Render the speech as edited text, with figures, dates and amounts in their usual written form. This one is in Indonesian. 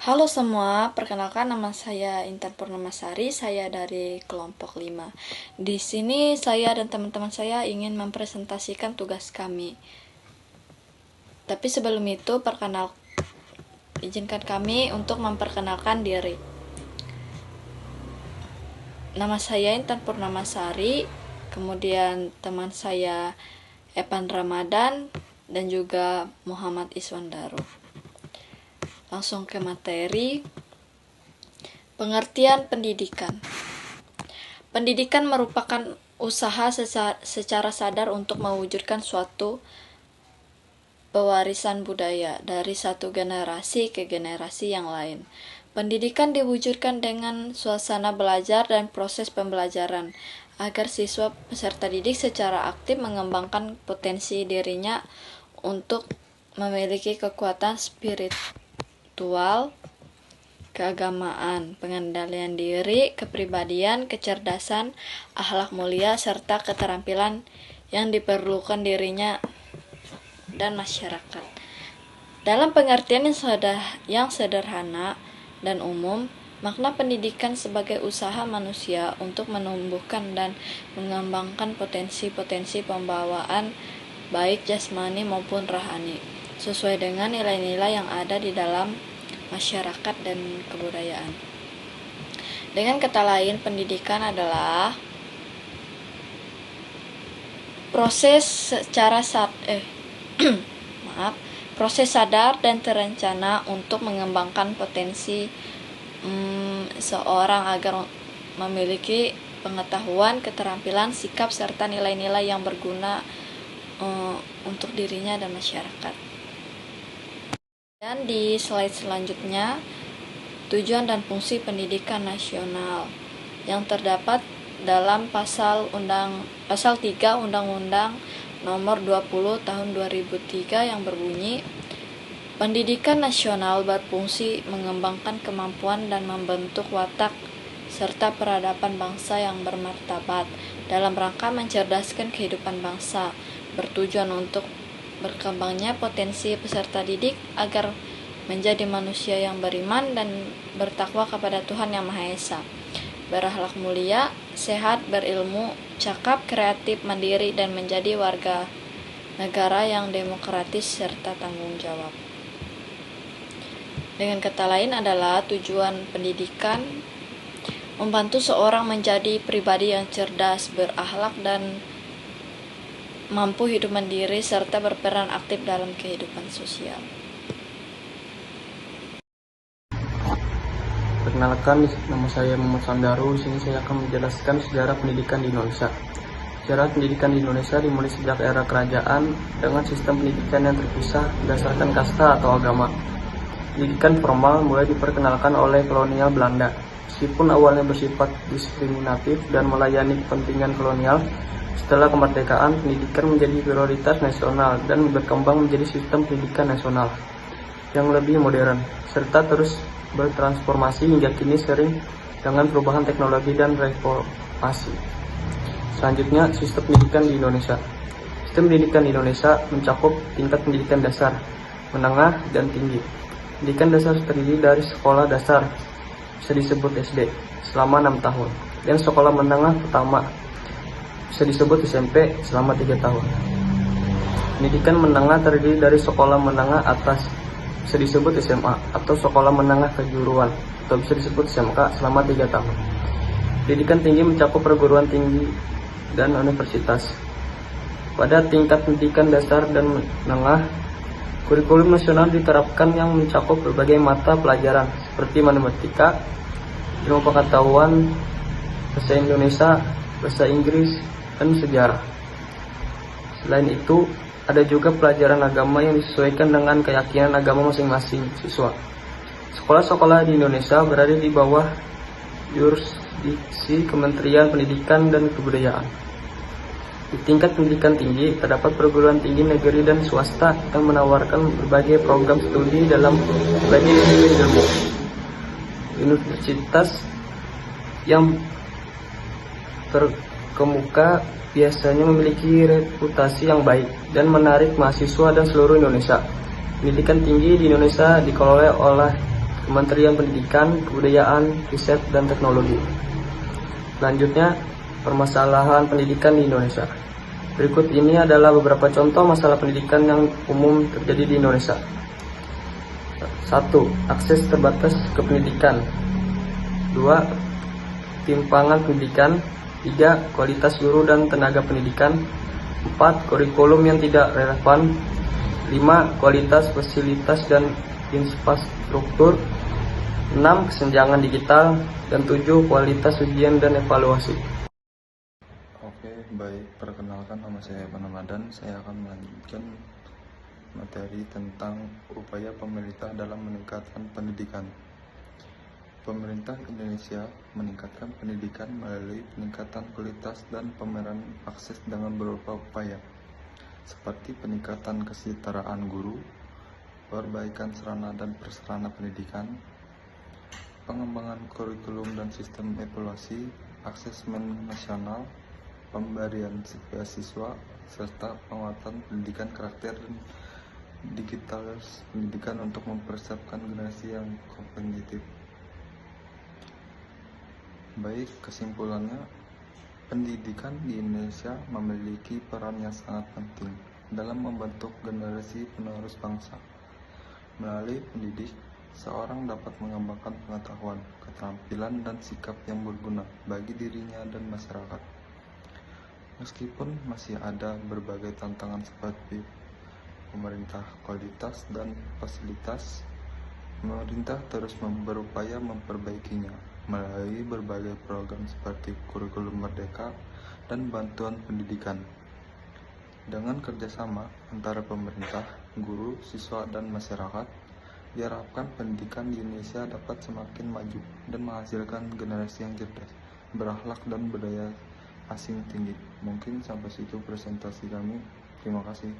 Halo semua, perkenalkan nama saya Intan Purnamasari, saya dari kelompok 5. Di sini saya dan teman-teman saya ingin mempresentasikan tugas kami. Tapi sebelum itu, izinkan kami untuk memperkenalkan diri. Nama saya Intan Purnamasari, kemudian teman saya Evan Ramadan dan juga Muhammad Iswandaru. Langsung ke materi. Pengertian pendidikan. Pendidikan merupakan usaha secara sadar untuk mewujudkan suatu pewarisan budaya dari satu generasi ke generasi yang lain. Pendidikan diwujudkan dengan suasana belajar dan proses pembelajaran agar siswa peserta didik secara aktif mengembangkan potensi dirinya untuk memiliki kekuatan spiritual, keagamaan, pengendalian diri, kepribadian, kecerdasan, akhlak mulia, serta keterampilan yang diperlukan dirinya dan masyarakat. Dalam pengertian yang sederhana dan umum, makna pendidikan sebagai usaha manusia untuk menumbuhkan dan mengembangkan potensi-potensi pembawaan baik jasmani maupun rohani, sesuai dengan nilai-nilai yang ada di dalam masyarakat dan kebudayaan. Dengan kata lain, pendidikan adalah proses proses sadar dan terencana untuk mengembangkan potensi seorang agar memiliki pengetahuan, keterampilan, sikap, serta nilai-nilai yang berguna untuk dirinya dan masyarakat. Dan di slide selanjutnya, tujuan dan fungsi pendidikan nasional yang terdapat dalam pasal 3 Undang-Undang Nomor 20 Tahun 2003 yang berbunyi, pendidikan nasional berfungsi mengembangkan kemampuan dan membentuk watak serta peradaban bangsa yang bermartabat dalam rangka mencerdaskan kehidupan bangsa, bertujuan untuk berkembangnya potensi peserta didik agar menjadi manusia yang beriman dan bertakwa kepada Tuhan Yang Maha Esa, berakhlak mulia, sehat, berilmu, cakap, kreatif, mandiri, dan menjadi warga negara yang demokratis serta tanggung jawab. Dengan kata lain adalah tujuan pendidikan membantu seorang menjadi pribadi yang cerdas, berakhlak, dan mampu hidup mandiri serta berperan aktif dalam kehidupan sosial. Perkenalkan, nama saya Muhammad Iswandaru. Di sini saya akan menjelaskan sejarah pendidikan di Indonesia. Sejarah pendidikan di Indonesia dimulai sejak era kerajaan dengan sistem pendidikan yang terpisah berdasarkan kasta atau agama. Pendidikan formal mulai diperkenalkan oleh kolonial Belanda. Meskipun awalnya bersifat diskriminatif dan melayani kepentingan kolonial, setelah kemerdekaan, pendidikan menjadi prioritas nasional dan berkembang menjadi sistem pendidikan nasional yang lebih modern, serta terus bertransformasi hingga kini sering dengan perubahan teknologi dan reformasi. Selanjutnya, sistem pendidikan di Indonesia. Sistem pendidikan di Indonesia mencakup tingkat pendidikan dasar, menengah, dan tinggi. Pendidikan dasar terdiri dari sekolah dasar, bisa disebut SD, selama 6 tahun, dan sekolah menengah pertama, bisa disebut SMP, selama 3 tahun. Pendidikan menengah terdiri dari sekolah menengah atas, bisa disebut SMA, atau sekolah menengah kejuruan, atau bisa disebut SMK, selama 3 tahun. Pendidikan tinggi mencakup perguruan tinggi dan universitas. Pada tingkat pendidikan dasar dan menengah, kurikulum nasional diterapkan yang mencakup berbagai mata pelajaran seperti matematika, ilmu pengetahuan, bahasa Indonesia, bahasa Inggris, dan sejarah. Selain itu, ada juga pelajaran agama yang disesuaikan dengan keyakinan agama masing-masing siswa. Sekolah-sekolah di Indonesia berada di bawah jurisdiksi Kementerian Pendidikan dan Kebudayaan. Di tingkat pendidikan tinggi, terdapat perguruan tinggi negeri dan swasta yang menawarkan berbagai program studi dalam berbagai disiplin ilmu. Universitas yang terkemuka biasanya memiliki reputasi yang baik dan menarik mahasiswa dan seluruh Indonesia. Pendidikan tinggi di Indonesia dikelola oleh Kementerian Pendidikan, Kebudayaan, Riset, dan Teknologi. Selanjutnya, permasalahan pendidikan di Indonesia. Berikut ini adalah beberapa contoh masalah pendidikan yang umum terjadi di Indonesia. 1. Akses terbatas ke pendidikan. 2. Timpangan pendidikan. 3. Kualitas guru dan tenaga pendidikan. 4. Kurikulum yang tidak relevan. 5. Kualitas fasilitas dan infrastruktur. 6. Kesenjangan digital. Dan 7. Kualitas ujian dan evaluasi. Oke, baik. Perkenalkan, nama saya Evan Ramadan. Saya akan melanjutkan materi tentang upaya pemerintah dalam meningkatkan pendidikan. Pemerintah Indonesia meningkatkan pendidikan melalui peningkatan kualitas dan pemerataan akses dengan beberapa upaya, seperti peningkatan kesejahteraan guru, perbaikan sarana dan prasarana pendidikan, pengembangan kurikulum dan sistem evaluasi, asesmen nasional, pemberian beasiswa, serta penguatan pendidikan karakter dan digitalitas pendidikan untuk mempersiapkan generasi yang kompetitif. Baik, kesimpulannya, pendidikan di Indonesia memiliki peran yang sangat penting dalam membentuk generasi penerus bangsa. Melalui pendidik, seorang dapat mengembangkan pengetahuan, keterampilan, dan sikap yang berguna bagi dirinya dan masyarakat. Meskipun masih ada berbagai tantangan seperti pemerintah kualitas dan fasilitas, pemerintah terus berupaya memperbaikinya melalui berbagai program seperti kurikulum merdeka dan bantuan pendidikan. Dengan kerjasama antara pemerintah, guru, siswa, dan masyarakat, diharapkan pendidikan di Indonesia dapat semakin maju dan menghasilkan generasi yang cerdas, berakhlak, dan budaya asing tinggi. Mungkin sampai situ presentasi kami. Terima kasih.